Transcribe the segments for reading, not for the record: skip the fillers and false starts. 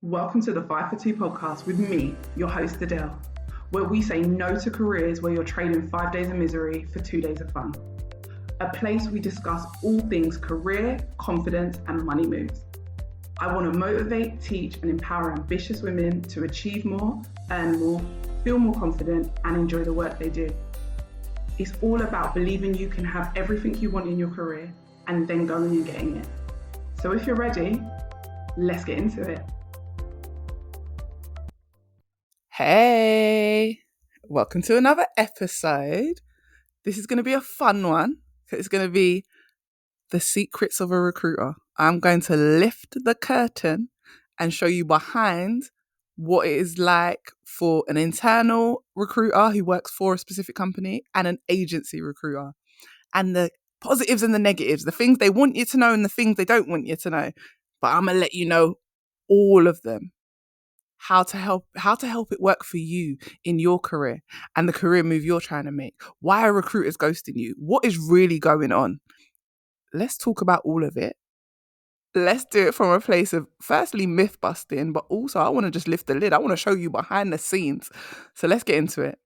Welcome to the 5 for 2 podcast with me, your host Adele, where we say no to careers where you're trading 5 days of misery for 2 days of fun. A place we discuss all things career, confidence, and money moves. I want to motivate, teach, and empower ambitious women to achieve more, earn more, feel more confident, and enjoy the work they do. It's all about believing you can have everything you want in your career and then going and getting it. So if you're ready, let's get into it. Hey, welcome to another episode. This is going to be a fun one. It's going to be the secrets of a recruiter. I'm going to lift the curtain and show you behind what it is like for an internal recruiter who works for a specific company and an agency recruiter, and the positives and the negatives, the things they want you to know and the things they don't want you to know. But I'm going to let you know all of them. How to help it work for you in your career and the career move you're trying to make. Why are recruiters ghosting you? What is really going on? Let's talk about all of it. Let's do it from a place of firstly myth busting, but also I want to just lift the lid. I want to show you behind the scenes. So let's get into it.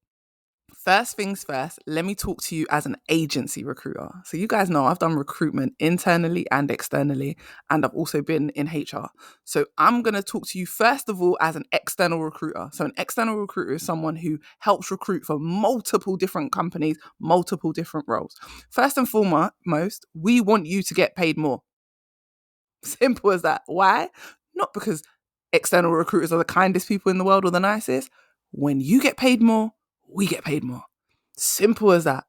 First things first, let me talk to you as an agency recruiter. So you guys know I've done recruitment internally and externally, and I've also been in HR. So I'm going to talk to you first of all as an external recruiter. So an external recruiter is someone who helps recruit for multiple different companies, multiple different roles. First and foremost, we want you to get paid more. Simple as that. Why? Not because external recruiters are the kindest people in the world or the nicest. When you get paid more, we get paid more. Simple as that.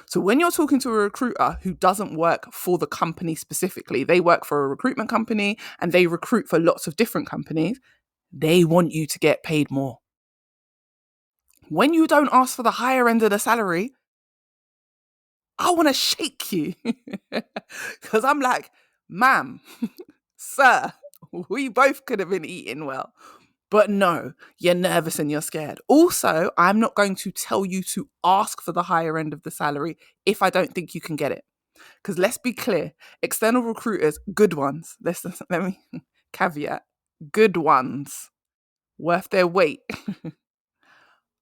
So when you're talking to a recruiter who doesn't work for the company specifically, they work for a recruitment company and they recruit for lots of different companies, they want you to get paid more. When you don't ask for the higher end of the salary, I want to shake you because I'm like, ma'am, sir, we both could have been eating well. But no, you're nervous and you're scared. Also, I'm not going to tell you to ask for the higher end of the salary if I don't think you can get it. Because let's be clear, external recruiters, good ones, let me caveat, good ones, worth their weight,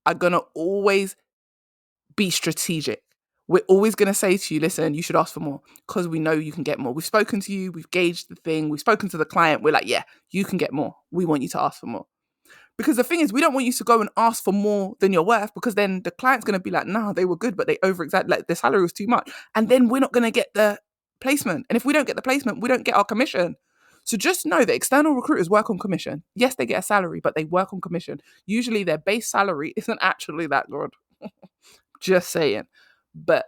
are going to always be strategic. We're always going to say to you, listen, you should ask for more because we know you can get more. We've spoken to you, we've gauged the thing, we've spoken to the client. We're like, yeah, you can get more. We want you to ask for more. Because the thing is, we don't want you to go and ask for more than you're worth because then the client's going to be like, nah, they were good, but they over-exaggerated, like the salary was too much. And then we're not going to get the placement. And if we don't get the placement, we don't get our commission. So just know that external recruiters work on commission. Yes, they get a salary, but they work on commission. Usually their base salary isn't actually that good. Just saying. But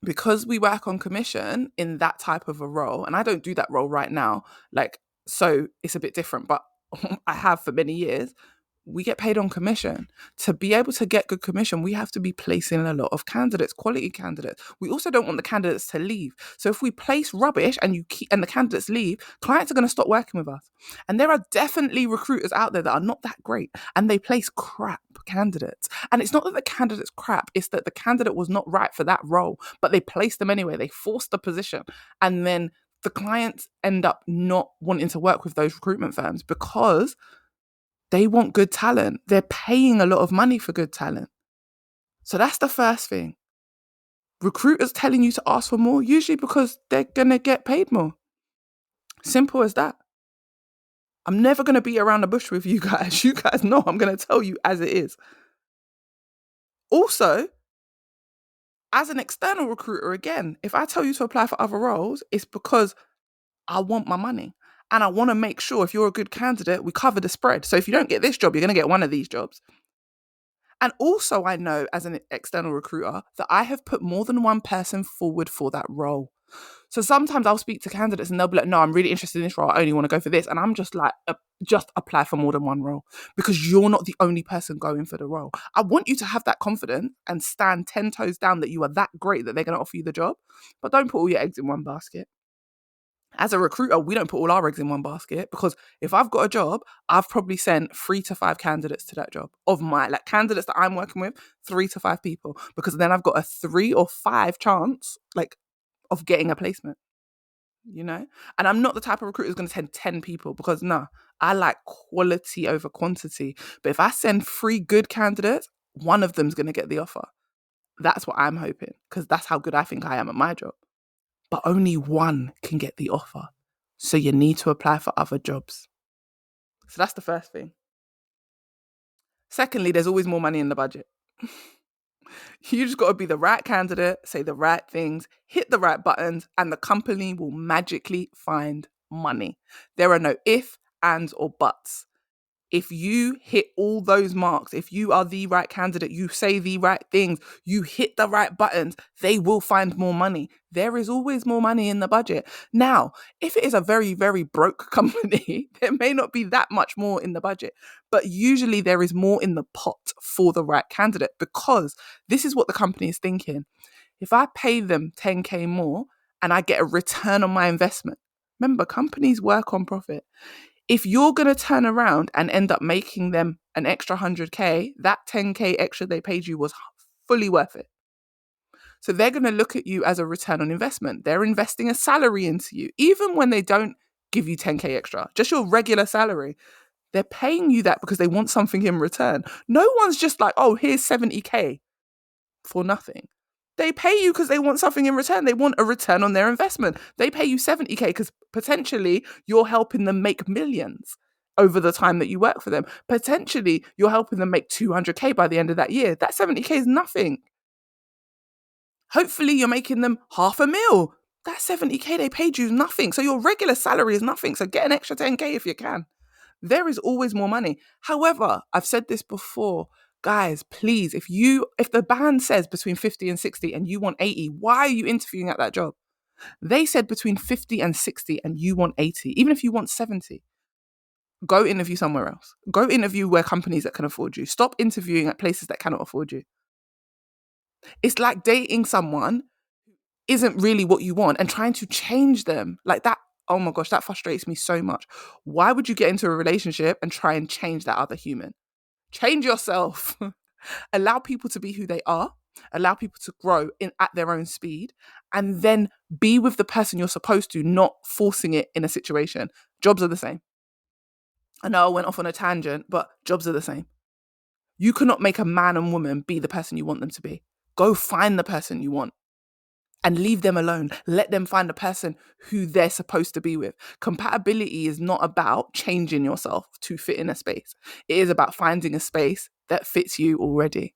because we work on commission in that type of a role, and I don't do that role right now, so it's a bit different, but I have for many years, we get paid on commission. To be able to get good commission, we have to be placing a lot of candidates, quality candidates. We also don't want the candidates to leave. So if we place rubbish and the candidates leave, clients are going to stop working with us. And there are definitely recruiters out there that are not that great and they place crap candidates. And it's not that the candidate's crap, it's that the candidate was not right for that role, but they placed them anyway. They forced the position. And then the clients end up not wanting to work with those recruitment firms because they want good talent. They're paying a lot of money for good talent. So that's the first thing. Recruiters telling you to ask for more, usually because they're going to get paid more. Simple as that. I'm never going to be around the bush with you guys. You guys know I'm going to tell you as it is. Also, as an external recruiter, again, if I tell you to apply for other roles, it's because I want my money. And I want to make sure if you're a good candidate, we cover the spread. So if you don't get this job, you're going to get one of these jobs. And also I know as an external recruiter that I have put more than one person forward for that role. So sometimes I'll speak to candidates and they'll be like, no, I'm really interested in this role. I only want to go for this. And I'm just like, just apply for more than one role because you're not the only person going for the role. I want you to have that confidence and stand 10 toes down that you are that great that they're going to offer you the job. But don't put all your eggs in one basket. As a recruiter, we don't put all our eggs in one basket because if I've got a job, I've probably sent 3 to 5 candidates to that job of my candidates that I'm working with, 3 to 5 people, because then I've got a 3 or 5 chance of getting a placement. you know? And I'm not the type of recruiter who's going to send 10 people because, nah, I like quality over quantity. But if I send 3 good candidates, one of them's going to get the offer. That's what I'm hoping, because that's how good I think I am at my job. But only one can get the offer. So you need to apply for other jobs. So that's the first thing. Secondly, there's always more money in the budget. You just got to be the right candidate, say the right things, hit the right buttons, and the company will magically find money. There are no if, ands, or buts. If you hit all those marks, if you are the right candidate, you say the right things, you hit the right buttons, they will find more money. There is always more money in the budget. Now, if it is a very, very broke company, there may not be that much more in the budget, but usually there is more in the pot for the right candidate, because this is what the company is thinking. If I pay them 10K more and I get a return on my investment, remember, companies work on profit. If you're going to turn around and end up making them an extra 100K, that 10K extra they paid you was fully worth it. So they're going to look at you as a return on investment. They're investing a salary into you, even when they don't give you 10K extra, just your regular salary. They're paying you that because they want something in return. No one's just like, oh, here's 70K for nothing. They pay you because they want something in return. They want a return on their investment. They pay you 70K because potentially you're helping them make millions over the time that you work for them. Potentially you're helping them make 200K by the end of that year. That 70K is nothing. Hopefully you're making them 500,000. That 70K they paid you is nothing. So your regular salary is nothing. So get an extra 10K if you can. There is always more money. However, I've said this before, guys, please, if the band says between 50 and 60 and you want 80, why are you interviewing at that job? They said between 50 and 60 and you want 80. Even if you want 70, go interview somewhere else. Go interview where companies that can afford you. Stop interviewing at places that cannot afford you. It's like dating someone who isn't really what you want and trying to change them like that. Oh my gosh, that frustrates me so much. Why would you get into a relationship and try and change that other human? Change yourself. Allow people to be who they are. Allow people to grow at their own speed, and then be with the person you're supposed to, not forcing it in a situation. Jobs are the same. I know I went off on a tangent, but jobs are the same. You cannot make a man and woman be the person you want them to be. Go find the person you want and leave them alone. Let them find the person who they're supposed to be with. Compatibility is not about changing yourself to fit in a space. It is about finding a space that fits you already.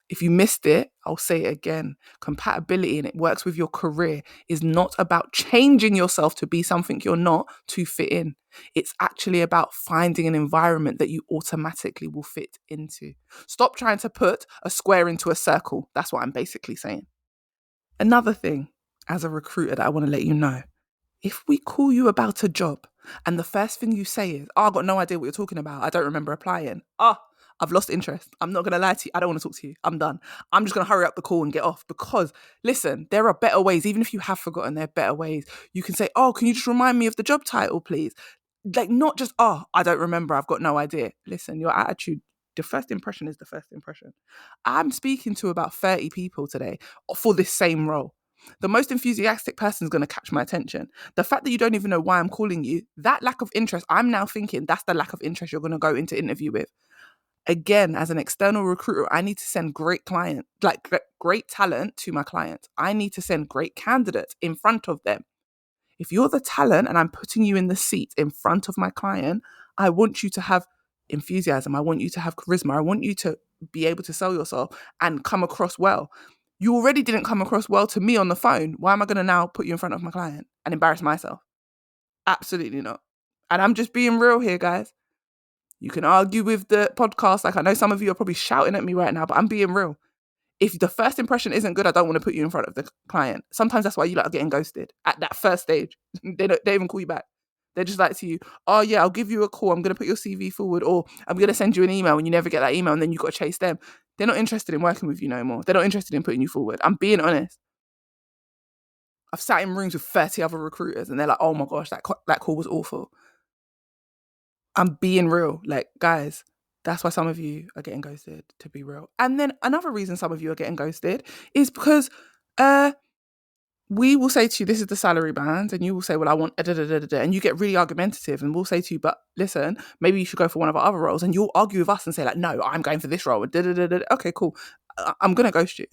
If you missed it, I'll say it again. Compatibility, and it works with your career, is not about changing yourself to be something you're not to fit in. It's actually about finding an environment that you automatically will fit into. Stop trying to put a square into a circle. That's what I'm basically saying. Another thing, as a recruiter, that I want to let you know, if we call you about a job and the first thing you say is, oh, I've got no idea what you're talking about, I don't remember applying. I've lost interest. I'm not going to lie to you. I don't want to talk to you. I'm done. I'm just going to hurry up the call and get off, because listen, there are better ways. Even if you have forgotten, there are better ways. You can say, oh, can you just remind me of the job title, please? Like, not just, oh, I don't remember, I've got no idea. Listen, your attitude, the first impression is the first impression. I'm speaking to about 30 people today for this same role. The most enthusiastic person is going to catch my attention. The fact that you don't even know why I'm calling you, that lack of interest, I'm now thinking that's the lack of interest you're going to go into interview with. Again, as an external recruiter, I need to send great great talent to my clients. I need to send great candidates in front of them. If you're the talent and I'm putting you in the seat in front of my client, I want you to have enthusiasm. I want you to have charisma. I want you to be able to sell yourself and come across well. You already didn't come across well to me on the phone. Why am I going to now put you in front of my client and embarrass myself? Absolutely not. And I'm just being real here, guys. You can argue with the podcast. Like, I know some of you are probably shouting at me right now, but I'm being real. If the first impression isn't good, I don't want to put you in front of the client. Sometimes that's why you like getting ghosted at that first stage. They even call you back. They're just like to you, oh yeah, I'll give you a call. I'm going to put your CV forward, or I'm going to send you an email, and you never get that email, and then you've got to chase them. They're not interested in working with you no more. They're not interested in putting you forward. I'm being honest. I've sat in rooms with 30 other recruiters and they're like, oh my gosh, that call was awful. I'm being real. Like, guys, that's why some of you are getting ghosted, to be real. And then another reason some of you are getting ghosted is because we will say to you, this is the salary band, and you will say, well, I want da, da, da, da, da, and you get really argumentative, and we'll say to you, but listen, maybe you should go for one of our other roles, and you'll argue with us and say like, no, I'm going for this role, da, da, da, da. Okay, cool. I'm going to ghost you.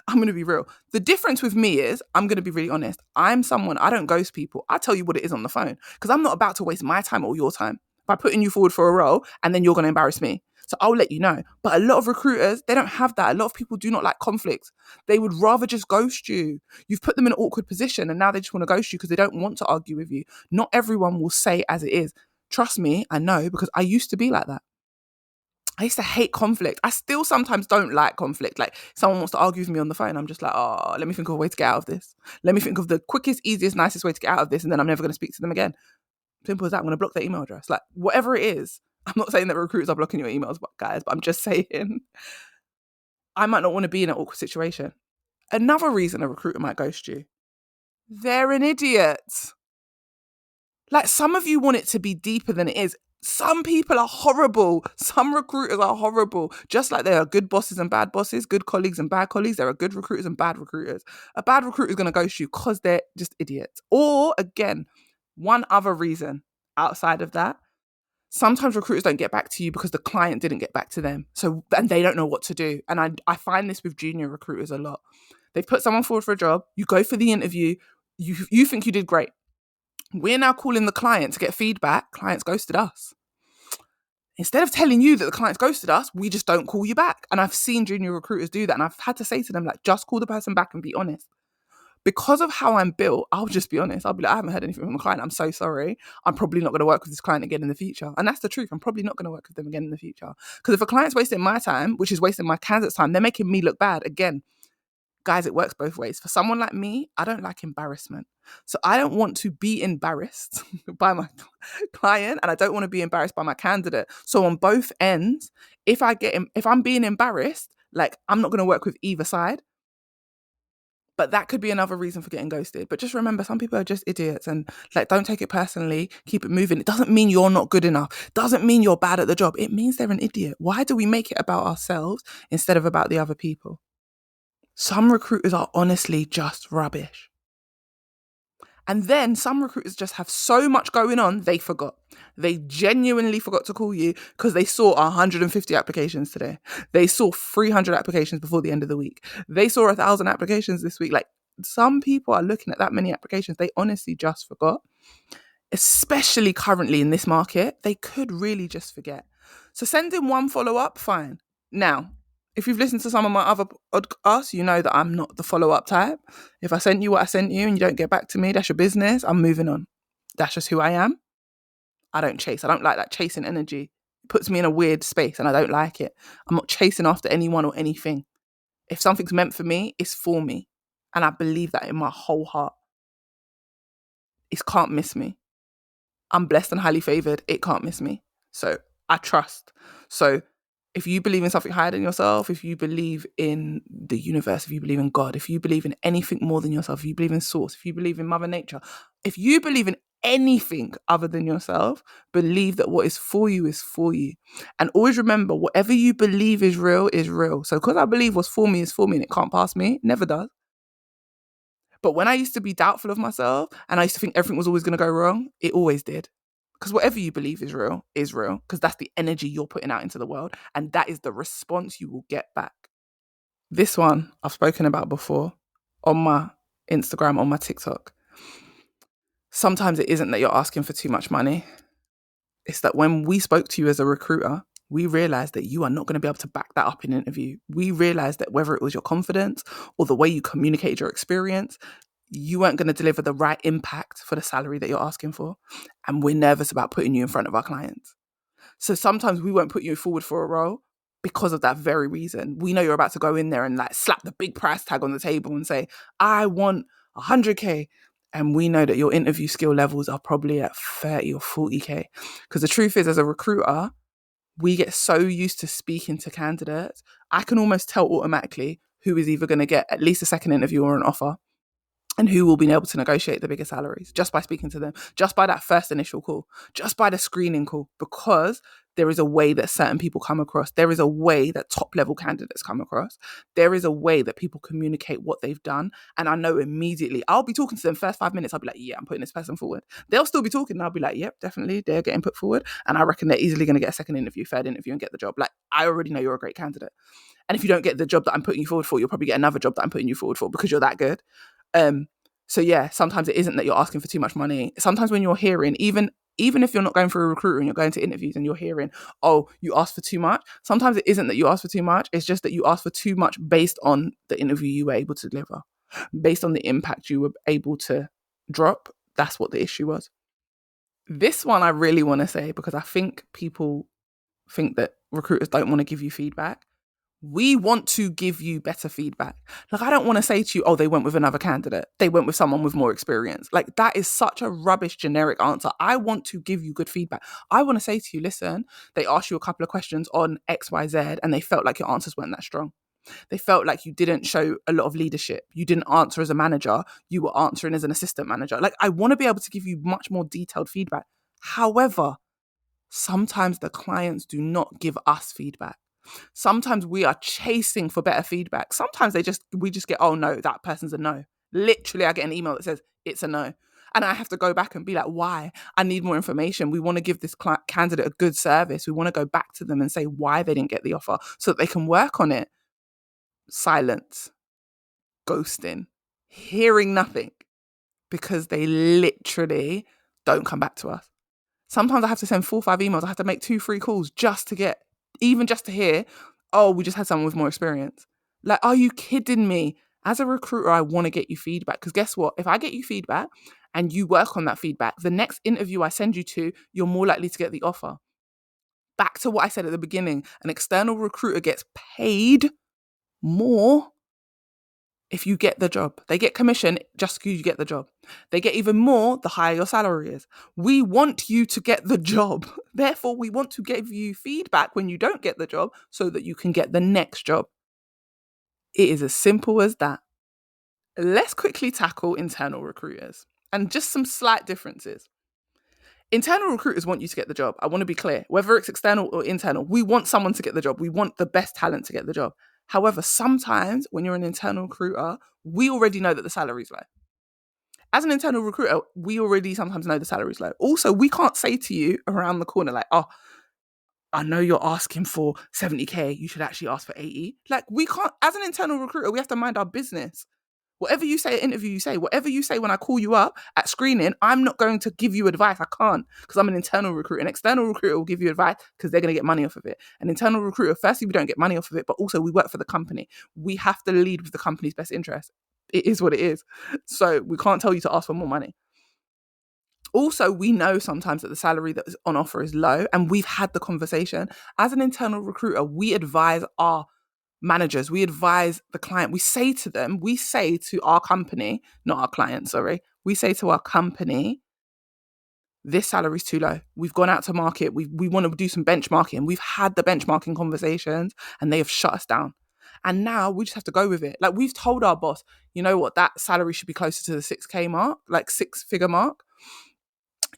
I'm going to be real. The difference with me is, I'm going to be really honest. I'm someone, I don't ghost people. I tell you what it is on the phone, because I'm not about to waste my time or your time by putting you forward for a role, and then you're going to embarrass me. So I'll let you know. But a lot of recruiters, they don't have that. A lot of people do not like conflict. They would rather just ghost you. You've put them in an awkward position, and now they just want to ghost you because they don't want to argue with you. Not everyone will say as it is. Trust me, I know, because I used to be like that. I used to hate conflict. I still sometimes don't like conflict. Like, someone wants to argue with me on the phone, I'm just like, oh, let me think of a way to get out of this. Let me think of the quickest, easiest, nicest way to get out of this, and then I'm never going to speak to them again. Simple as that. I'm going to block their email address. Like, whatever it is. I'm not saying that recruiters are blocking your emails, guys, but I'm just saying I might not want to be in an awkward situation. Another reason a recruiter might ghost you, they're an idiot. Like, some of you want it to be deeper than it is. Some people are horrible. Some recruiters are horrible. Just like there are good bosses and bad bosses, good colleagues and bad colleagues, there are good recruiters and bad recruiters. A bad recruiter is going to ghost you because they're just idiots. Or, again, one other reason outside of that, sometimes recruiters don't get back to you because the client didn't get back to them. So, and they don't know what to do. And I find this with junior recruiters a lot. They've put someone forward for a job. You go for the interview. You think you did great. We're now calling the client to get feedback. Clients ghosted us. Instead of telling you that the clients ghosted us, we just don't call you back. And I've seen junior recruiters do that. And I've had to say to them, like, just call the person back and be honest. Because of how I'm built, I'll just be honest. I'll be like, I haven't heard anything from the client. I'm so sorry. I'm probably not going to work with this client again in the future. And that's the truth. I'm probably not going to work with them again in the future. Because if a client's wasting my time, which is wasting my candidate's time, they're making me look bad. Again, guys, it works both ways. For someone like me, I don't like embarrassment. So I don't want to be embarrassed by my client, and I don't want to be embarrassed by my candidate. So on both ends, if I'm being embarrassed, like, I'm not going to work with either side. But that could be another reason for getting ghosted. But just remember, some people are just idiots, and like, don't take it personally. Keep it moving. It doesn't mean you're not good enough. It doesn't mean you're bad at the job. It means they're an idiot. Why do we make it about ourselves instead of about the other people? Some recruiters are honestly just rubbish. And then some recruiters just have so much going on, they forgot. They genuinely forgot to call you because they saw 150 applications today. They saw 300 applications before the end of the week. They saw 1,000 applications this week. Like, some people are looking at that many applications. They honestly just forgot. Especially currently in this market, they could really just forget. So send in one follow-up, fine. Now, if you've listened to some of my other podcasts, you know that I'm not the follow-up type. If I sent you what I sent you and you don't get back to me, that's your business. I'm moving on. That's just who I am. I don't chase. I don't like that chasing energy. It puts me in a weird space and I don't like it. I'm not chasing after anyone or anything. If something's meant for me, it's for me. And I believe that in my whole heart. It can't miss me. I'm blessed and highly favored. It can't miss me. So I trust. So if you believe in something higher than yourself, if you believe in the universe, if you believe in God, if you believe in anything more than yourself, if you believe in source, if you believe in Mother Nature, if you believe in anything other than yourself, believe that what is for you is for you. And always remember, whatever you believe is real is real. So because I believe what's for me is for me and it can't pass me, it never does. But when I used to be doubtful of myself and I used to think everything was always going to go wrong, it always did. Because whatever you believe is real, because that's the energy you're putting out into the world. And that is the response you will get back. This one I've spoken about before on my Instagram, on my TikTok. Sometimes it isn't that you're asking for too much money. It's that when we spoke to you as a recruiter, we realized that you are not going to be able to back that up in an interview. We realized that whether it was your confidence or the way you communicated your experience, you weren't going to deliver the right impact for the salary that you're asking for. And we're nervous about putting you in front of our clients. So sometimes we won't put you forward for a role because of that very reason. We know you're about to go in there and like slap the big price tag on the table and say, I want 100K. And we know that your interview skill levels are probably at 30 or 40K. Because the truth is, as a recruiter, we get so used to speaking to candidates. I can almost tell automatically who is either going to get at least a second interview or an offer, and who will be able to negotiate the bigger salaries just by speaking to them, just by that first initial call, just by the screening call, because There is a way that certain people come across. There is a way that top level candidates come across. There is a way that people communicate what they've done. And I know immediately, I'll be talking to them first 5 minutes. I'll be like, yeah, I'm putting this person forward. They'll still be talking. And I'll be like, yep, definitely. They're getting put forward. And I reckon they're easily going to get a second interview, third interview and get the job. Like, I already know you're a great candidate. And if you don't get the job that I'm putting you forward for, you'll probably get another job that I'm putting you forward for because you're that good. So yeah, sometimes it isn't that you're asking for too much money. Sometimes when you're hearing, even if you're not going for a recruiter and you're going to interviews and you're hearing, oh, you asked for too much. Sometimes it isn't that you asked for too much. It's just that you asked for too much based on the interview you were able to deliver, based on the impact you were able to drop. That's what the issue was. This one I really want to say because I think people think that recruiters don't want to give you feedback. We want to give you better feedback. Like, I don't want to say to you, oh, they went with another candidate. They went with someone with more experience. Like, that is such a rubbish generic answer. I want to give you good feedback. I want to say to you, listen, they asked you a couple of questions on X, Y, Z, and they felt like your answers weren't that strong. They felt like you didn't show a lot of leadership. You didn't answer as a manager. You were answering as an assistant manager. Like, I want to be able to give you much more detailed feedback. However, sometimes the clients do not give us feedback. Sometimes we are chasing for better feedback. Sometimes we just get, oh no, that person's a no. Literally, I get an email that says it's a no. And I have to go back and be like, why? I need more information. We want to give this candidate a good service. We want to go back to them and say why they didn't get the offer so that they can work on it. Silence, ghosting, hearing nothing because they literally don't come back to us. Sometimes I have to send 4 or 5 emails. I have to make 2, 3 calls just to hear, oh, we just had someone with more experience. Like, are you kidding me? As a recruiter, I want to get you feedback because guess what? If I get you feedback and you work on that feedback, the next interview I send you to, you're more likely to get the offer. Back to what I said at the beginning, an external recruiter gets paid more if you get the job. They get commission just because you get the job. They get even more the higher your salary is. We want you to get the job. Therefore, we want to give you feedback when you don't get the job so that you can get the next job. It is as simple as that. Let's quickly tackle internal recruiters and just some slight differences. Internal recruiters want you to get the job. I want to be clear. Whether it's external or internal, we want someone to get the job. We want the best talent to get the job. However, sometimes when you're an internal recruiter, we already know that the salary's low. As an internal recruiter, we already sometimes know the salary's low. Also, we can't say to you around the corner like, oh, I know you're asking for 70K. You should actually ask for 80. Like, we can't, as an internal recruiter, we have to mind our business. Whatever you say at interview, you say. Whatever you say when I call you up at screening, I'm not going to give you advice. I can't because I'm an internal recruiter. An external recruiter will give you advice because they're going to get money off of it. An internal recruiter, firstly, we don't get money off of it, but also we work for the company. We have to lead with the company's best interest. It is what it is. So we can't tell you to ask for more money. Also, we know sometimes that the salary that is on offer is low, and we've had the conversation. As an internal recruiter, we advise our managers, we advise the client, we say to our company, not our client, sorry, we say to our company, this salary is too low. We've gone out to market. We want to do some benchmarking. We've had the benchmarking conversations and they have shut us down. And now we just have to go with it. Like, we've told our boss, you know what, that salary should be closer to the 6K mark, like 6-figure mark.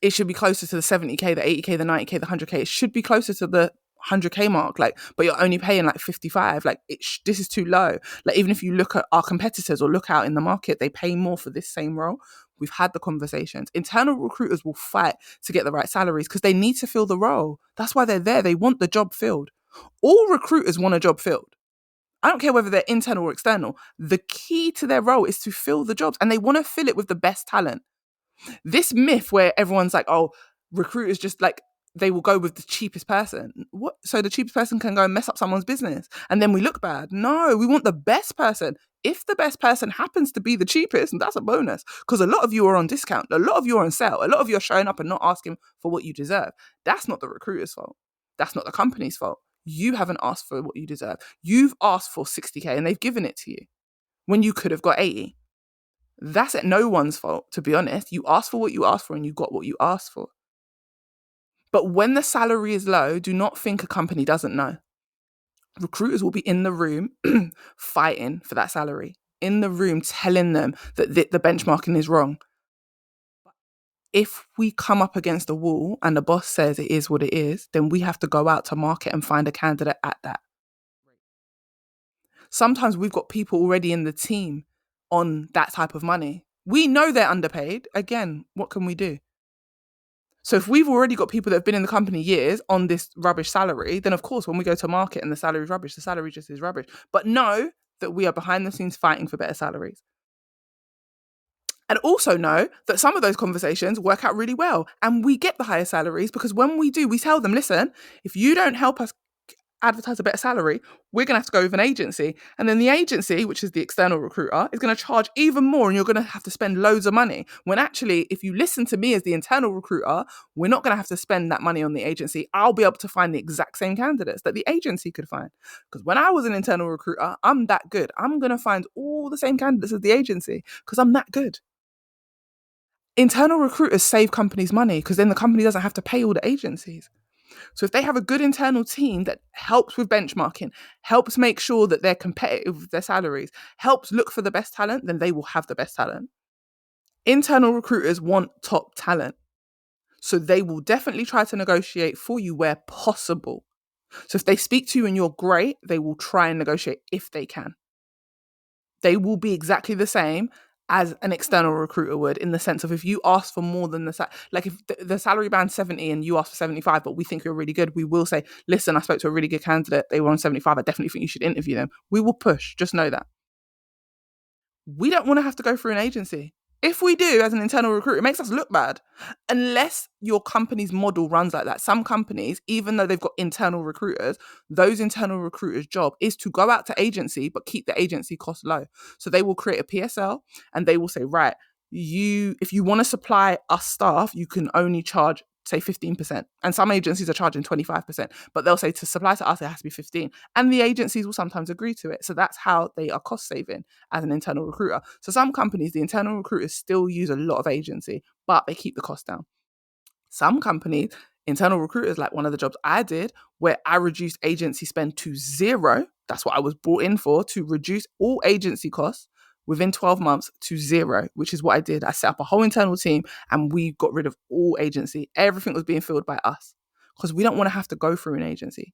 It should be closer to the 70K, the 80K, the 90K, the 100K. It should be closer to the 100K mark, like, but you're only paying like 55. Like, this is too low. Like, even if you look at our competitors or look out in the market, they pay more for this same role. We've had the conversations. Internal recruiters will fight to get the right salaries because they need to fill the role. That's why they're there. They want the job filled. All recruiters want a job filled. I don't care whether they're internal or external. The key to their role is to fill the jobs, and they want to fill it with the best talent. This myth where everyone's like, oh, recruiters just like, they will go with the cheapest person. What? So the cheapest person can go and mess up someone's business and then we look bad. No, we want the best person. If the best person happens to be the cheapest, that's a bonus because a lot of you are on discount. A lot of you are on sale. A lot of you are showing up and not asking for what you deserve. That's not the recruiter's fault. That's not the company's fault. You haven't asked for what you deserve. You've asked for 60K and they've given it to you when you could have got 80. That's at no one's fault, to be honest. You asked for what you asked for and you got what you asked for. But when the salary is low, do not think a company doesn't know. Recruiters will be in the room fighting for that salary, in the room telling them that the benchmarking is wrong. if we come up against a wall and the boss says it is what it is, then we have to go out to market and find a candidate at that. Sometimes we've got people already in the team on that type of money. We know they're underpaid. Again, what can we do? So if we've already got people that have been in the company years on this rubbish salary, then of course, when we go to market and the salary is rubbish, the salary just is rubbish. But know that we are behind the scenes fighting for better salaries. And also know that some of those conversations work out really well and we get the higher salaries because when we do, we tell them, listen, if you don't help us advertise a better salary, we're going to have to go with an agency. And then the agency, which is the external recruiter, is going to charge even more and you're going to have to spend loads of money. When actually, if you listen to me as the internal recruiter, we're not going to have to spend that money on the agency. I'll be able to find the exact same candidates that the agency could find. Because when I was an internal recruiter, I'm that good. I'm going to find all the same candidates as the agency because I'm that good. Internal recruiters save companies money because then the company doesn't have to pay all the agencies. So if they have a good internal team that helps with benchmarking, helps make sure that they're competitive with their salaries, helps look for the best talent, then they will have the best talent. Internal recruiters want top talent. So they will definitely try to negotiate for you where possible. So if they speak to you and you're great, they will try and negotiate if they can. They will be exactly the same as an external recruiter would, in the sense of if you ask for more than like if the salary band's 70 and you ask for 75, but we think you're really good, we will say, listen, I spoke to a really good candidate. They were on 75. I definitely think you should interview them. We will push. Just know that. We don't want to have to go through an agency. If we do, as an internal recruiter, it makes us look bad. Unless your company's model runs like that. Some companies, even though they've got internal recruiters, those internal recruiters' job is to go out to agency, but keep the agency cost low. So they will create a PSL and they will say, right, if you want to supply us staff, you can only charge, say, 15%. And some agencies are charging 25%, but they'll say to supply to us, it has to be 15. And the agencies will sometimes agree to it. So that's how they are cost saving as an internal recruiter. So some companies, the internal recruiters still use a lot of agency, but they keep the cost down. Some companies, internal recruiters, like one of the jobs I did, where I reduced agency spend to zero. That's what I was brought in for, to reduce all agency costs within 12 months to zero, which is what I did. I set up a whole internal team and we got rid of all agency. Everything was being filled by us because we don't want to have to go through an agency.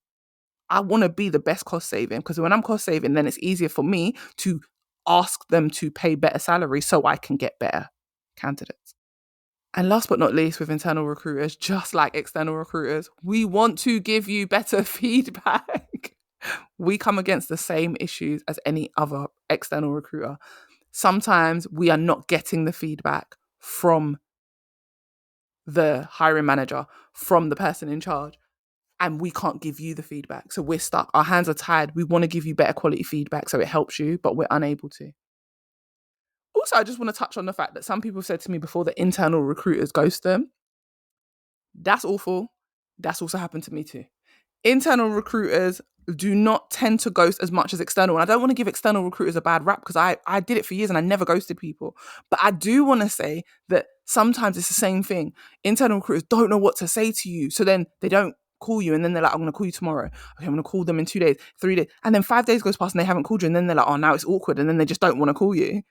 I want to be the best cost saving because when I'm cost saving, then it's easier for me to ask them to pay better salary so I can get better candidates. And last but not least, with internal recruiters, just like external recruiters, we want to give you better feedback. We come against the same issues as any other external recruiter. Sometimes we are not getting the feedback from the hiring manager, from the person in charge, and we can't give you the feedback. So we're stuck. Our hands are tied. We want to give you better quality feedback so it helps you, but we're unable to. Also, I just want to touch on the fact that some people have said to me before that internal recruiters ghost them. That's awful. That's also happened to me too. Internal recruiters do not tend to ghost as much as external. And I don't want to give external recruiters a bad rap because I did it for years and I never ghosted people. But I do want to say that sometimes it's the same thing. Internal recruiters don't know what to say to you. So then they don't call you and then they're like, I'm going to call you tomorrow. Okay, I'm going to call them in 2 days, 3 days. And then 5 days goes past and they haven't called you. And then they're like, oh, now it's awkward. And then they just don't want to call you.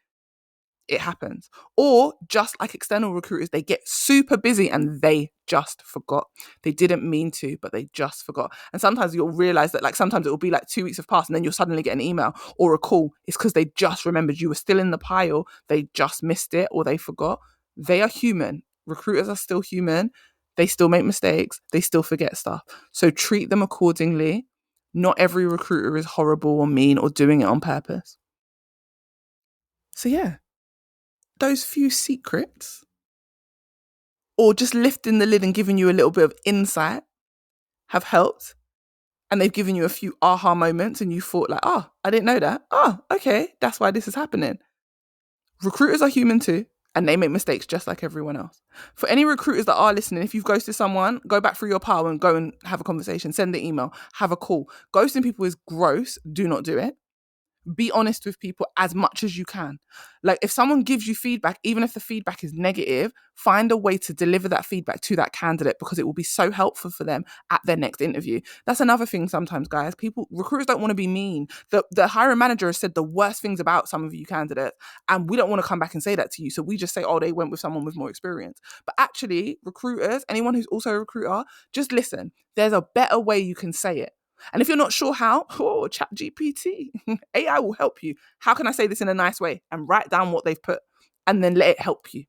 It happens. Or just like external recruiters, they get super busy and they just forgot. They didn't mean to, but they just forgot. And sometimes you'll realize that, like, sometimes it will be like 2 weeks have passed and then you'll suddenly get an email or a call. It's because they just remembered you were still in the pile. They just missed it or they forgot. They are human. Recruiters are still human. They still make mistakes. They still forget stuff. So treat them accordingly. Not every recruiter is horrible or mean or doing it on purpose. So yeah. Those few secrets, or just lifting the lid and giving you a little bit of insight, have helped. And they've given you a few aha moments and you thought like, oh, I didn't know that. Oh, okay, that's why this is happening. Recruiters are human too, and they make mistakes just like everyone else. For any recruiters that are listening, if you've ghosted someone, go back through your pile and go and have a conversation, send the email, have a call. Ghosting people is gross. Do not do it. Be honest with people as much as you can. Like if someone gives you feedback, even if the feedback is negative, find a way to deliver that feedback to that candidate because it will be so helpful for them at their next interview. That's another thing sometimes, guys. Recruiters don't want to be mean. The hiring manager has said the worst things about some of you candidates, and we don't want to come back and say that to you. So we just say, oh, they went with someone with more experience. But actually, recruiters, anyone who's also a recruiter, just listen. There's a better way you can say it. And if you're not sure how, chat GPT. AI will help you. How can I say this in a nice way? And write down what they've put and then let it help you.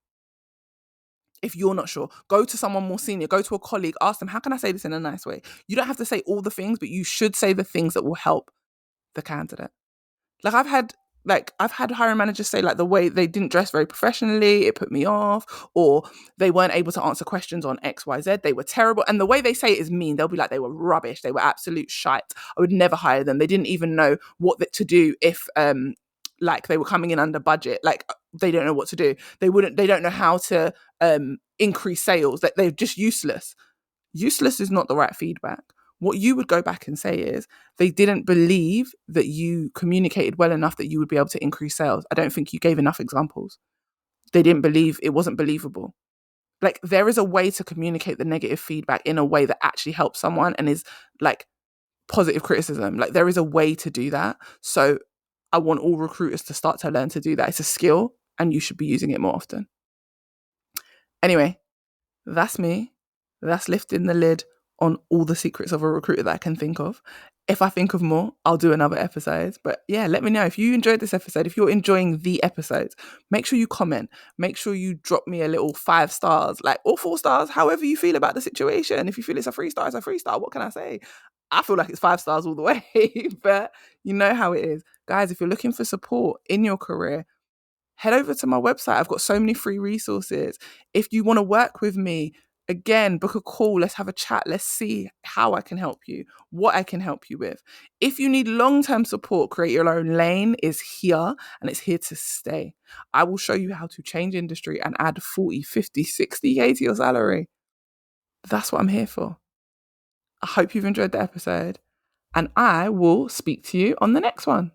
If you're not sure, go to someone more senior, go to a colleague, ask them, how can I say this in a nice way? You don't have to say all the things, but you should say the things that will help the candidate. Like I've had hiring managers say like the way they didn't dress very professionally, it put me off, or they weren't able to answer questions on XYZ. They were terrible. And the way they say it is mean. They'll be like, they were rubbish. They were absolute shite. I would never hire them. They didn't even know what to do if like they were coming in under budget. Like they don't know what to do. They don't know how to increase sales. That they're just useless. Useless is not the right feedback. What you would go back and say is they didn't believe that you communicated well enough that you would be able to increase sales. I don't think you gave enough examples. They didn't believe, it wasn't believable. Like there is a way to communicate the negative feedback in a way that actually helps someone and is like positive criticism. Like there is a way to do that. So I want all recruiters to start to learn to do that. It's a skill and you should be using it more often. Anyway, that's me. That's lifting the lid on all the secrets of a recruiter that I can think of. If I think of more, I'll do another episode. But yeah, let me know if you enjoyed this episode. If you're enjoying the episodes, make sure you comment. Make sure you drop me a little 5 stars, like or 4 stars, however you feel about the situation. If you feel it's a 3 star, it's a 3 star. What can I say? I feel like it's 5 stars all the way, but you know how it is. Guys, if you're looking for support in your career, head over to my website. I've got so many free resources. If you want to work with me, again, book a call. Let's have a chat. Let's see how I can help you, what I can help you with. If you need long-term support, Create Your Own Lane is here and it's here to stay. I will show you how to change industry and add 40, 50, 60K to your salary. That's what I'm here for. I hope you've enjoyed the episode and I will speak to you on the next one.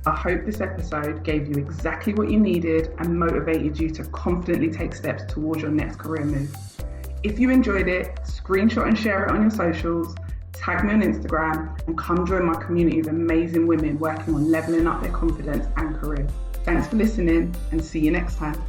I hope this episode gave you exactly what you needed and motivated you to confidently take steps towards your next career move. If you enjoyed it, screenshot and share it on your socials, tag me on Instagram, and come join my community of amazing women working on leveling up their confidence and career. Thanks for listening and see you next time.